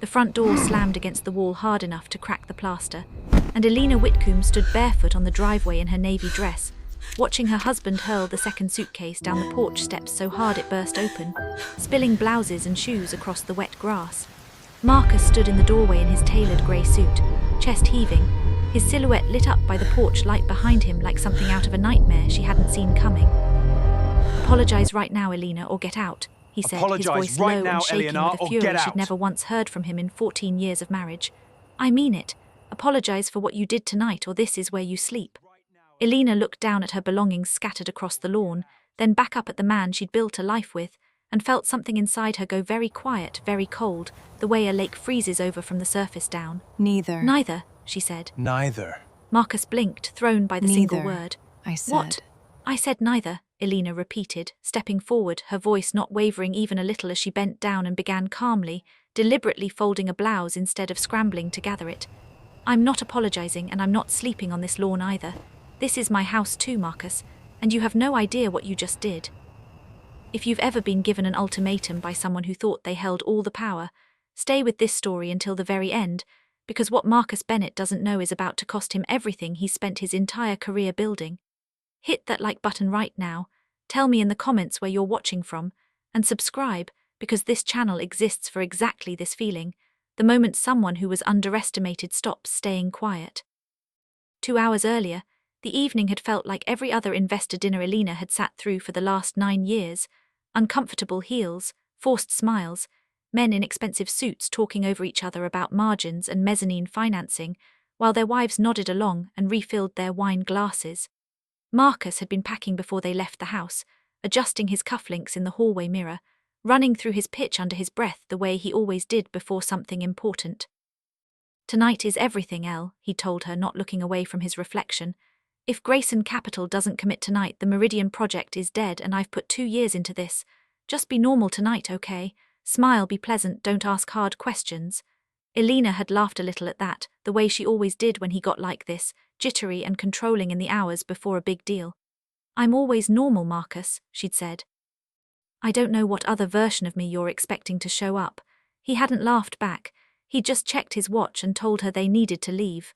The front door slammed against the wall hard enough to crack the plaster, and Eleanor Whitcomb stood barefoot on the driveway in her navy dress, watching her husband hurl the second suitcase down the porch steps so hard it burst open, spilling blouses and shoes across the wet grass. Marcus stood in the doorway in his tailored grey suit, chest heaving, his silhouette lit up by the porch light behind him like something out of a nightmare she hadn't seen coming. "Apologize right now, Eleanor, or get out," he said, his voice low and shaking with a fury she'd never once heard from him in 14 years of marriage. "I mean it. Apologize for what you did tonight, or this is where you sleep." Eleanor looked down at her belongings scattered across the lawn, then back up at the man she'd built a life with, and felt something inside her go very quiet, very cold, the way a lake freezes over from the surface down. Neither, she said. Neither. Marcus blinked, thrown by the single word. I said. What? I said neither, Eleanor repeated, stepping forward, her voice not wavering even a little as she bent down and began calmly, deliberately folding a blouse instead of scrambling to gather it. "I'm not apologizing, and I'm not sleeping on this lawn either. This is my house too, Marcus, and you have no idea what you just did. If you've ever been given an ultimatum by someone who thought they held all the power, stay with this story until the very end, because what Marcus Bennett doesn't know is about to cost him everything he's spent his entire career building. Hit that like button right now, tell me in the comments where you're watching from, and subscribe, because this channel exists for exactly this feeling, the moment someone who was underestimated stops staying quiet." 2 hours earlier, the evening had felt like every other investor dinner Eleanor had sat through for the last 9 years. Uncomfortable heels, forced smiles, men in expensive suits talking over each other about margins and mezzanine financing, while their wives nodded along and refilled their wine glasses. Marcus had been packing before they left the house, adjusting his cufflinks in the hallway mirror, running through his pitch under his breath the way he always did before something important. "Tonight is everything, Elle," he told her, not looking away from his reflection. "If Grayson Capital doesn't commit tonight, the Meridian project is dead, and I've put 2 years into this. Just be normal tonight, okay? Smile, be pleasant, don't ask hard questions." Eleanor had laughed a little at that, the way she always did when he got like this, jittery and controlling in the hours before a big deal. "I'm always normal, Marcus," she'd said. "I don't know what other version of me you're expecting to show up." He hadn't laughed back. He'd just checked his watch and told her they needed to leave.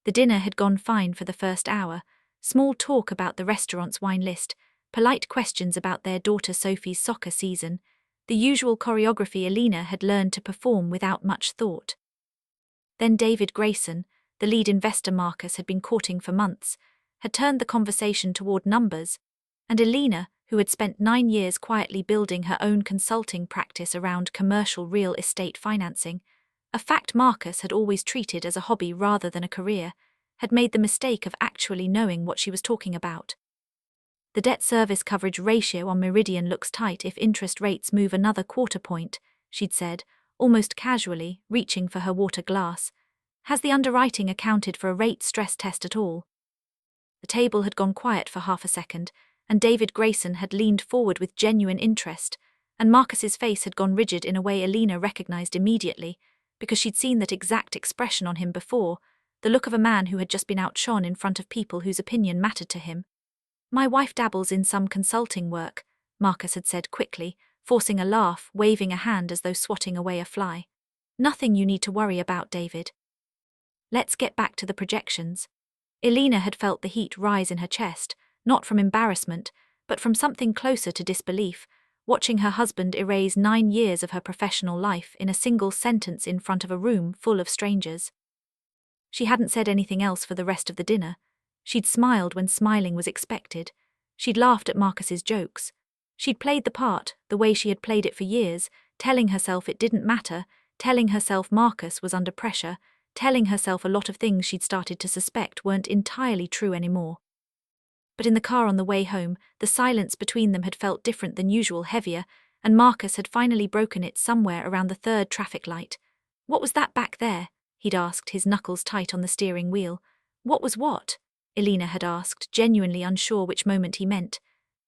The dinner had gone fine for the first hour. Small talk about the restaurant's wine list, polite questions about their daughter Sophie's soccer season, the usual choreography Eleanor had learned to perform without much thought. Then David Grayson, the lead investor Marcus had been courting for months, had turned the conversation toward numbers, and Eleanor, who had spent 9 years quietly building her own consulting practice around commercial real estate financing, a fact Marcus had always treated as a hobby rather than a career, had made the mistake of actually knowing what she was talking about. "The debt service coverage ratio on Meridian looks tight if interest rates move another quarter point," she'd said, almost casually, reaching for her water glass. "Has the underwriting accounted for a rate stress test at all?" The table had gone quiet for half a second, and David Grayson had leaned forward with genuine interest, and Marcus's face had gone rigid in a way Eleanor recognized immediately, because she'd seen that exact expression on him before, the look of a man who had just been outshone in front of people whose opinion mattered to him. "My wife dabbles in some consulting work," Marcus had said quickly, forcing a laugh, waving a hand as though swatting away a fly. "Nothing you need to worry about, David. Let's get back to the projections." Eleanor had felt the heat rise in her chest, not from embarrassment, but from something closer to disbelief, watching her husband erase 9 years of her professional life in a single sentence in front of a room full of strangers. She hadn't said anything else for the rest of the dinner. She'd smiled when smiling was expected. She'd laughed at Marcus's jokes. She'd played the part, the way she had played it for years, telling herself it didn't matter, telling herself Marcus was under pressure, telling herself a lot of things she'd started to suspect weren't entirely true anymore. But in the car on the way home, the silence between them had felt different than usual, heavier, and Marcus had finally broken it somewhere around the 3rd traffic light. "What was that back there?" he'd asked, his knuckles tight on the steering wheel. "What was what?" Eleanor had asked, genuinely unsure which moment he meant.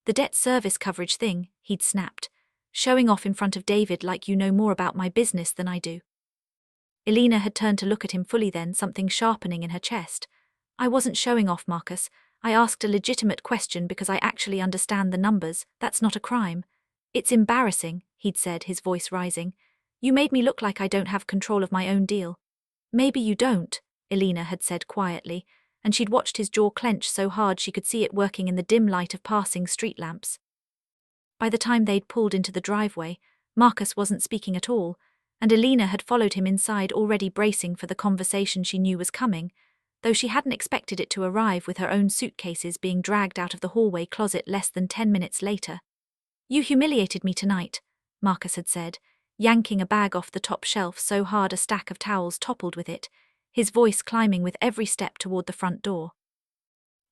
"The debt service coverage thing," he'd snapped, "showing off in front of David like you know more about my business than I do." Eleanor had turned to look at him fully then, something sharpening in her chest. "I wasn't showing off, Marcus. I asked a legitimate question because I actually understand the numbers. That's not a crime." "It's embarrassing," he'd said, his voice rising. You made me look like I don't have control of my own deal. Maybe you don't, Eleanor had said quietly, and she'd watched his jaw clench so hard she could see it working in the dim light of passing street lamps. By the time they'd pulled into the driveway, Marcus wasn't speaking at all, and Eleanor had followed him inside already bracing for the conversation she knew was coming, though she hadn't expected it to arrive with her own suitcases being dragged out of the hallway closet less than 10 minutes later. You humiliated me tonight, Marcus had said, yanking a bag off the top shelf so hard a stack of towels toppled with it, his voice climbing with every step toward the front door.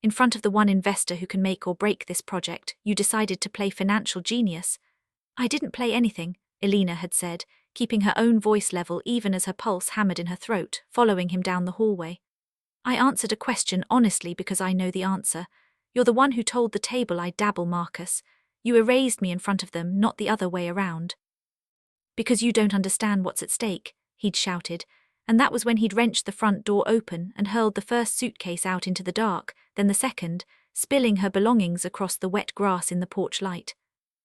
In front of the one investor who can make or break this project, you decided to play financial genius. I didn't play anything, Eleanor had said, keeping her own voice level even as her pulse hammered in her throat, following him down the hallway. I answered a question honestly because I know the answer. You're the one who told the table I'd dabble, Marcus. You erased me in front of them, not the other way around. Because you don't understand what's at stake, he'd shouted, and that was when he'd wrenched the front door open and hurled the first suitcase out into the dark, then the second, spilling her belongings across the wet grass in the porch light.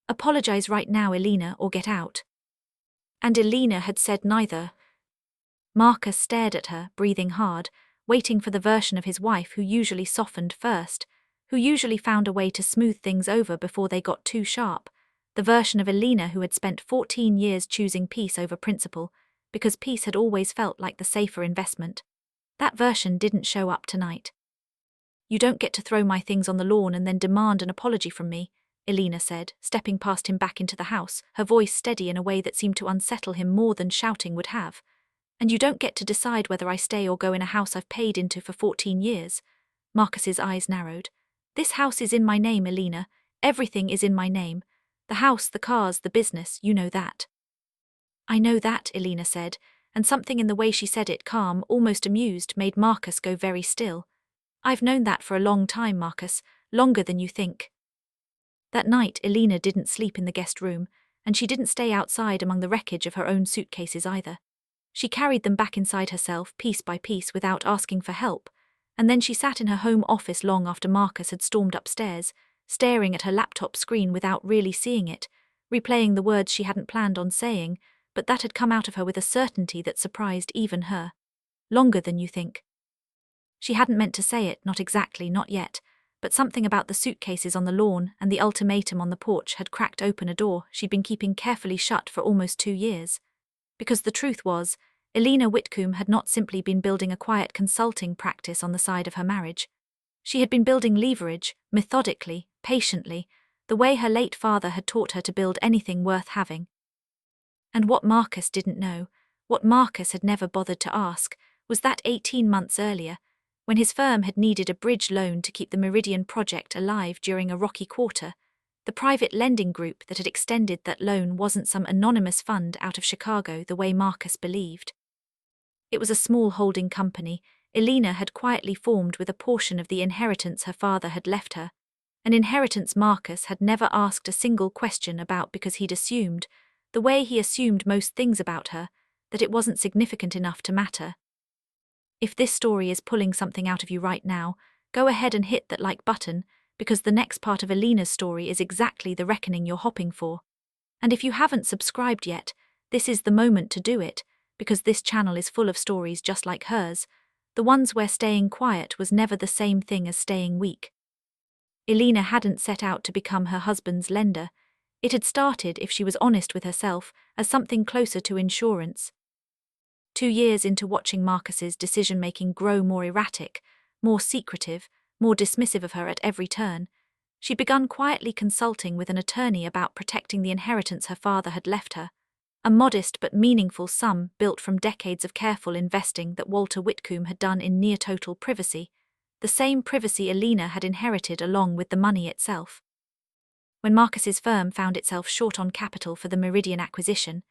Apologize right now, Eleanor, or get out. And Eleanor had said neither. Marcus stared at her, breathing hard, waiting for the version of his wife who usually softened first, who usually found a way to smooth things over before they got too sharp, the version of Eleanor who had spent 14 years choosing peace over principle, because peace had always felt like the safer investment. That version didn't show up tonight. You don't get to throw my things on the lawn and then demand an apology from me, Eleanor said, stepping past him back into the house, her voice steady in a way that seemed to unsettle him more than shouting would have. And you don't get to decide whether I stay or go in a house I've paid into for 14 years. Marcus's eyes narrowed. This house is in my name, Eleanor. Everything is in my name. The house, the cars, the business, you know that. I know that, Eleanor said, and something in the way she said it, calm, almost amused, made Marcus go very still. I've known that for a long time, Marcus, longer than you think. That night, Eleanor didn't sleep in the guest room, and she didn't stay outside among the wreckage of her own suitcases either. She carried them back inside herself, piece by piece, without asking for help, and then she sat in her home office long after Marcus had stormed upstairs, staring at her laptop screen without really seeing it, replaying the words she hadn't planned on saying, but that had come out of her with a certainty that surprised even her. Longer than you think. She hadn't meant to say it, not exactly, not yet, but something about the suitcases on the lawn and the ultimatum on the porch had cracked open a door she'd been keeping carefully shut for almost 2 years. Because the truth was, Eleanor Whitcomb had not simply been building a quiet consulting practice on the side of her marriage. She had been building leverage, methodically, patiently, the way her late father had taught her to build anything worth having. And what Marcus didn't know, what Marcus had never bothered to ask, was that 18 months earlier, when his firm had needed a bridge loan to keep the Meridian project alive during a rocky quarter, the private lending group that had extended that loan wasn't some anonymous fund out of Chicago the way Marcus believed. It was a small holding company Eleanor had quietly formed with a portion of the inheritance her father had left her, an inheritance Marcus had never asked a single question about because he'd assumed, the way he assumed most things about her, that it wasn't significant enough to matter. If this story is pulling something out of you right now, go ahead and hit that like button, because the next part of Elena's story is exactly the reckoning you're hopping for. And if you haven't subscribed yet, this is the moment to do it, because this channel is full of stories just like hers, the ones where staying quiet was never the same thing as staying weak. Eleanor hadn't set out to become her husband's lender. It had started, if she was honest with herself, as something closer to insurance. 2 years into watching Marcus's decision-making grow more erratic, more secretive, more dismissive of her at every turn, she'd begun quietly consulting with an attorney about protecting the inheritance her father had left her, a modest but meaningful sum built from decades of careful investing that Walter Whitcomb had done in near-total privacy, the same privacy Eleanor had inherited along with the money itself. When Marcus's firm found itself short on capital for the Meridian acquisition,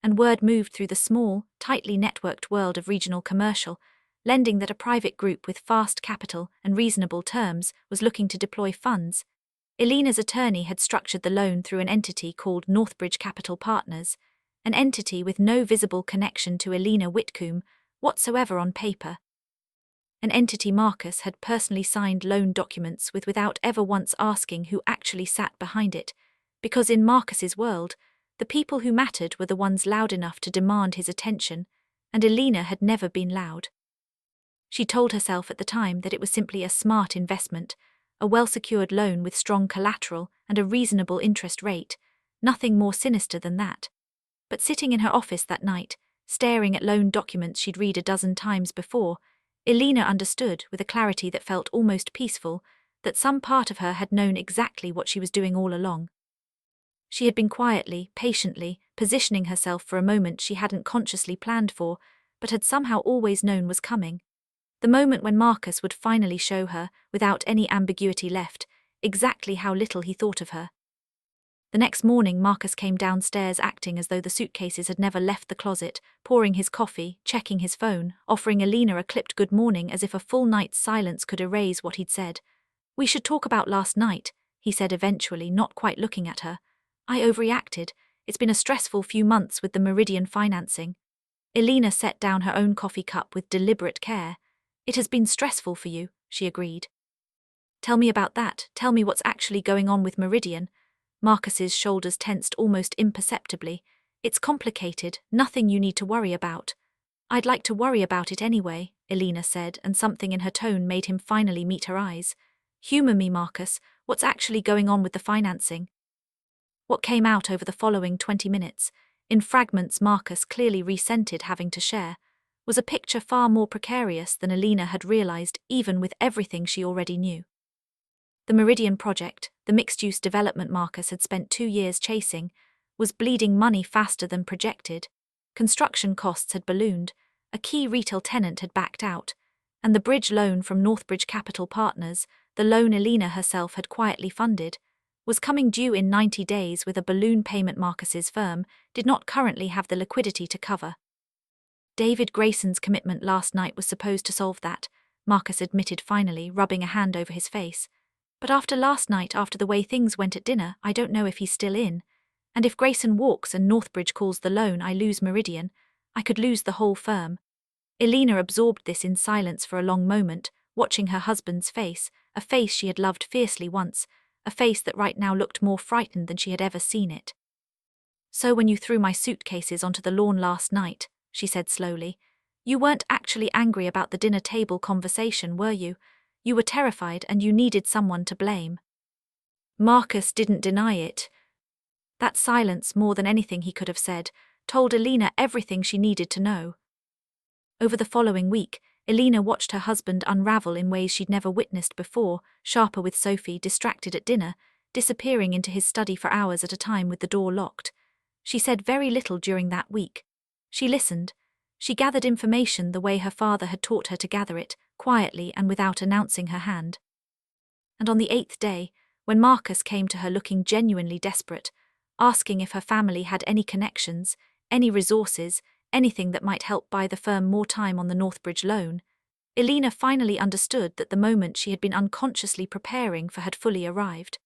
and word moved through the small, tightly networked world of regional commercial, lending that a private group with fast capital and reasonable terms was looking to deploy funds, Eleanor's attorney had structured the loan through an entity called Northbridge Capital Partners, an entity with no visible connection to Eleanor Whitcomb whatsoever on paper. An entity Marcus had personally signed loan documents with without ever once asking who actually sat behind it, because in Marcus's world, The people who mattered were the ones loud enough to demand his attention, and Eleanor had never been loud. She told herself at the time that it was simply a smart investment, a well-secured loan with strong collateral and a reasonable interest rate, nothing more sinister than that. But sitting in her office that night, staring at loan documents she'd read a dozen times before, Eleanor understood, with a clarity that felt almost peaceful, that some part of her had known exactly what she was doing all along. She had been quietly, patiently, positioning herself for a moment she hadn't consciously planned for, but had somehow always known was coming. The moment when Marcus would finally show her, without any ambiguity left, exactly how little he thought of her. The next morning Marcus came downstairs acting as though the suitcases had never left the closet, pouring his coffee, checking his phone, offering Eleanor a clipped good morning as if a full night's silence could erase what he'd said. "We should talk about last night," he said eventually, not quite looking at her. "I overreacted. It's been a stressful few months with the Meridian financing." Eleanor set down her own coffee cup with deliberate care. "It has been stressful for you," she agreed. "Tell me about that. Tell me what's actually going on with Meridian." Marcus's shoulders tensed almost imperceptibly. "It's complicated, nothing you need to worry about." "I'd like to worry about it anyway," Eleanor said, and something in her tone made him finally meet her eyes. "Humor me, Marcus. What's actually going on with the financing?" What came out over the following 20 minutes, in fragments Marcus clearly resented having to share, was a picture far more precarious than Eleanor had realized, even with everything she already knew. The Meridian project, the mixed-use development Marcus had spent 2 years chasing, was bleeding money faster than projected. Construction costs had ballooned, a key retail tenant had backed out, and the bridge loan from Northbridge Capital Partners, the loan Eleanor herself had quietly funded, was coming due in 90 days with a balloon payment Marcus's firm did not currently have the liquidity to cover. David Grayson's commitment last night was supposed to solve that, Marcus admitted finally, rubbing a hand over his face. "But after last night, after the way things went at dinner, I don't know if he's still in. And if Grayson walks and Northbridge calls the loan, I lose Meridian. I could lose the whole firm." Eleanor absorbed this in silence for a long moment, watching her husband's face, a face she had loved fiercely once, a face that right now looked more frightened than she had ever seen it. "So when you threw my suitcases onto the lawn last night," she said slowly, "you weren't actually angry about the dinner table conversation, were you? You were terrified and you needed someone to blame." Marcus didn't deny it. That silence, more than anything he could have said, told Eleanor everything she needed to know. Over the following week, Eleanor watched her husband unravel in ways she'd never witnessed before, sharper with Sophie, distracted at dinner, disappearing into his study for hours at a time with the door locked. She said very little during that week. She listened. She gathered information the way her father had taught her to gather it, quietly and without announcing her hand. And on the 8th day, when Marcus came to her looking genuinely desperate, asking if her family had any connections, any resources, anything that might help buy the firm more time on the Northbridge loan, Eleanor finally understood that the moment she had been unconsciously preparing for had fully arrived.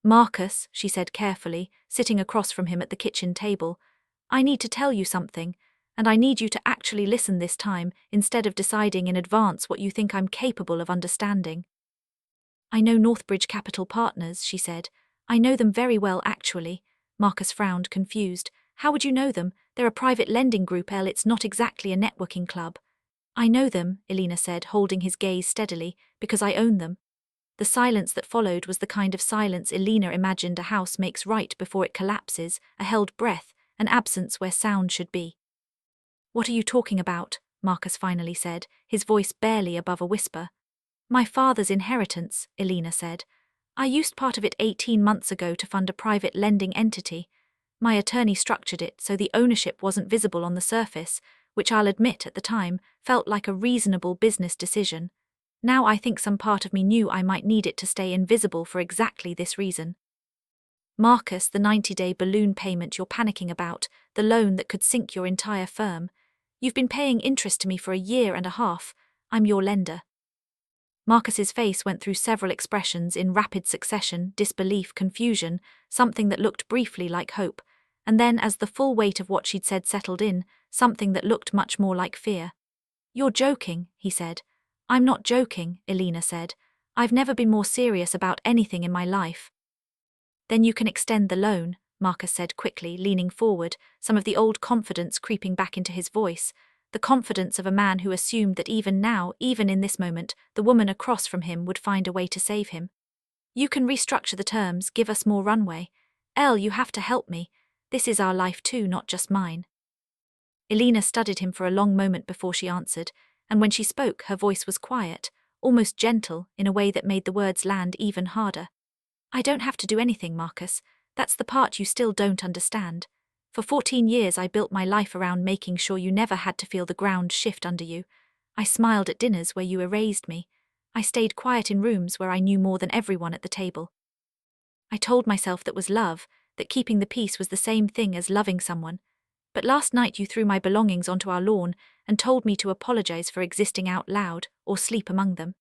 "Marcus," she said carefully, sitting across from him at the kitchen table, "I need to tell you something, and I need you to actually listen this time instead of deciding in advance what you think I'm capable of understanding." "I know Northbridge Capital Partners," she said. "I know them very well, actually." Marcus frowned, confused. "How would you know them? They're a private lending group, it's not exactly a networking club." "I know them," Eleanor said, holding his gaze steadily, "because I own them." The silence that followed was the kind of silence Eleanor imagined a house makes right before it collapses, a held breath, an absence where sound should be. "What are you talking about?" Marcus finally said, his voice barely above a whisper. "My father's inheritance," Eleanor said. "I used part of it 18 months ago to fund a private lending entity. My attorney structured it so the ownership wasn't visible on the surface, which I'll admit at the time felt like a reasonable business decision. Now I think some part of me knew I might need it to stay invisible for exactly this reason." "Marcus, the 90-day balloon payment you're panicking about, the loan that could sink your entire firm. You've been paying interest to me for a year and a half. I'm your lender." Marcus's face went through several expressions in rapid succession: disbelief, confusion, something that looked briefly like hope, and then, as the full weight of what she'd said settled in, something that looked much more like fear. "You're joking," he said. "I'm not joking," Eleanor said. "I've never been more serious about anything in my life." "Then you can extend the loan," Marcus said quickly, leaning forward, some of the old confidence creeping back into his voice, the confidence of a man who assumed that even now, even in this moment, the woman across from him would find a way to save him. You can restructure the terms, give us more runway. Elle, you have to help me. This is our life too, not just mine. Eleanor studied him for a long moment before she answered, and when she spoke, her voice was quiet, almost gentle, in a way that made the words land even harder. I don't have to do anything, Marcus. That's the part you still don't understand. For 14 years I built my life around making sure you never had to feel the ground shift under you. I smiled at dinners where you erased me. I stayed quiet in rooms where I knew more than everyone at the table. I told myself that was love, that keeping the peace was the same thing as loving someone. But last night you threw my belongings onto our lawn and told me to apologize for existing out loud or sleep among them.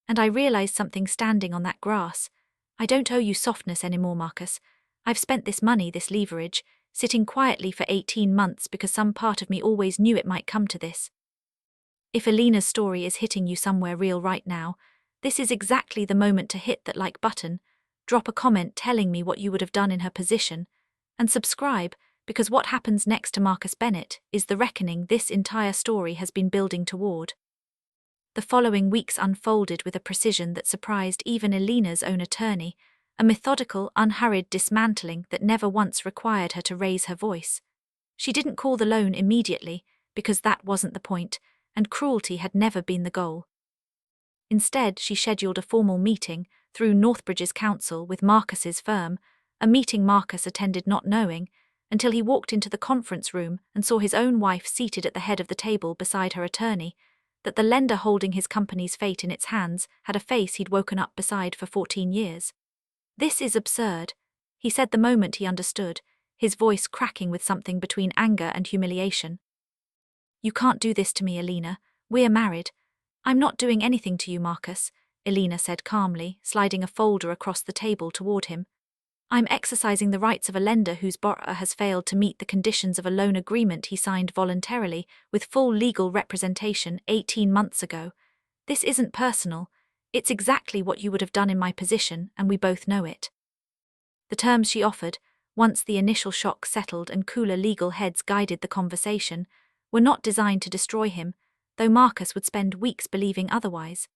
And I realized something standing on that grass. I don't owe you softness anymore, Marcus. I've spent this money, this leverage, sitting quietly for 18 months because some part of me always knew it might come to this. If Elena's story is hitting you somewhere real right now, this is exactly the moment to hit that like button, drop a comment telling me what you would have done in her position, and subscribe, because what happens next to Marcus Bennett is the reckoning this entire story has been building toward. The following weeks unfolded with a precision that surprised even Elena's own attorney, a methodical, unhurried dismantling that never once required her to raise her voice. She didn't call the loan immediately, because that wasn't the point, and cruelty had never been the goal. Instead, she scheduled a formal meeting, through Northbridge's counsel with Marcus's firm, a meeting Marcus attended not knowing, until he walked into the conference room and saw his own wife seated at the head of the table beside her attorney, that the lender holding his company's fate in its hands had a face he'd woken up beside for 14 years. This is absurd, he said the moment he understood, his voice cracking with something between anger and humiliation. You can't do this to me, Elena. We're married. I'm not doing anything to you, Marcus, Elena said calmly, sliding a folder across the table toward him. I'm exercising the rights of a lender whose borrower has failed to meet the conditions of a loan agreement he signed voluntarily with full legal representation 18 months ago. This isn't personal. It's exactly what you would have done in my position, and we both know it. The terms she offered, once the initial shock settled and cooler legal heads guided the conversation, were not designed to destroy him, though Marcus would spend weeks believing otherwise.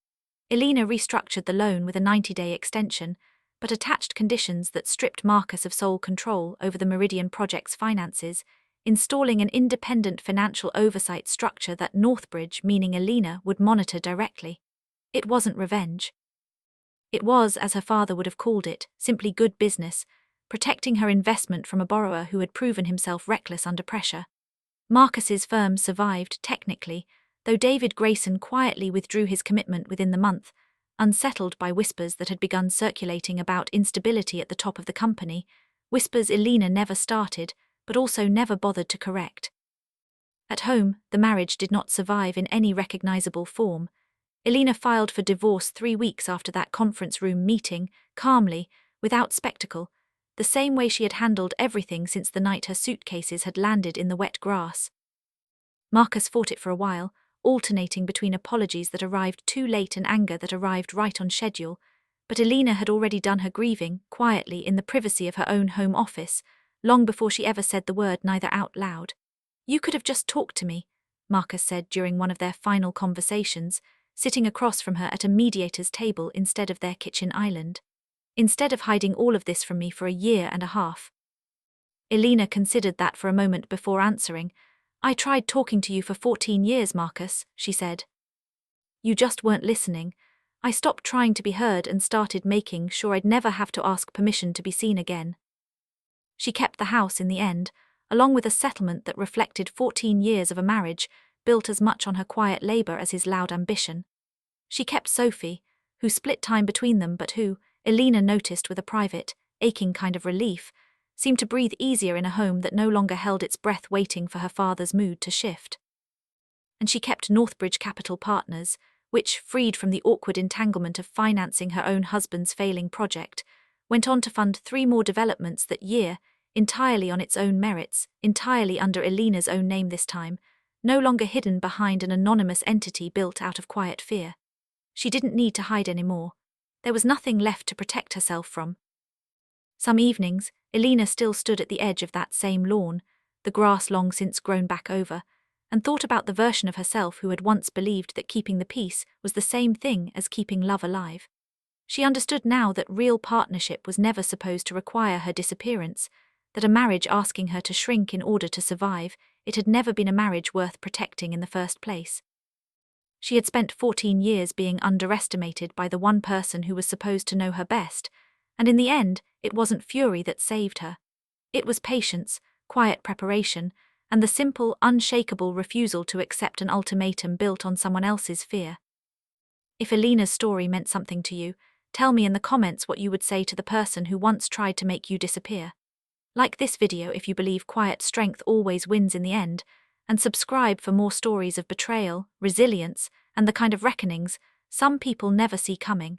Elena restructured the loan with a 90-day extension, but attached conditions that stripped Marcus of sole control over the Meridian project's finances, installing an independent financial oversight structure that Northbridge, meaning Elena, would monitor directly. It wasn't revenge. It was, as her father would have called it, simply good business, protecting her investment from a borrower who had proven himself reckless under pressure. Marcus's firm survived technically, though David Grayson quietly withdrew his commitment within the month, unsettled by whispers that had begun circulating about instability at the top of the company, whispers Elena never started, but also never bothered to correct. At home, the marriage did not survive in any recognizable form. Elena filed for divorce 3 weeks after that conference room meeting, calmly, without spectacle, the same way she had handled everything since the night her suitcases had landed in the wet grass. Marcus fought it for a while, alternating between apologies that arrived too late and anger that arrived right on schedule, but Elena had already done her grieving, quietly, in the privacy of her own home office, long before she ever said the word neither out loud. You could have just talked to me, Marcus said during one of their final conversations, sitting across from her at a mediator's table instead of their kitchen island. Instead of hiding all of this from me for a year and a half. Elena considered that for a moment before answering. I tried talking to you for 14 years, Marcus, she said. You just weren't listening. I stopped trying to be heard and started making sure I'd never have to ask permission to be seen again. She kept the house in the end, along with a settlement that reflected 14 years of a marriage built as much on her quiet labor as his loud ambition. She kept Sophie, who split time between them but who, Elena noticed with a private, aching kind of relief, seemed to breathe easier in a home that no longer held its breath waiting for her father's mood to shift. And she kept Northbridge Capital Partners, which, freed from the awkward entanglement of financing her own husband's failing project, went on to fund 3 more developments that year, entirely on its own merits, entirely under Elena's own name this time, no longer hidden behind an anonymous entity built out of quiet fear. She didn't need to hide anymore. There was nothing left to protect herself from. Some evenings, Eleanor still stood at the edge of that same lawn, the grass long since grown back over, and thought about the version of herself who had once believed that keeping the peace was the same thing as keeping love alive. She understood now that real partnership was never supposed to require her disappearance, that a marriage asking her to shrink in order to survive, it had never been a marriage worth protecting in the first place. She had spent 14 years being underestimated by the one person who was supposed to know her best, and in the end, it wasn't fury that saved her. It was patience, quiet preparation, and the simple, unshakable refusal to accept an ultimatum built on someone else's fear. If Elena's story meant something to you, tell me in the comments what you would say to the person who once tried to make you disappear. Like this video if you believe quiet strength always wins in the end, and subscribe for more stories of betrayal, resilience, and the kind of reckonings some people never see coming.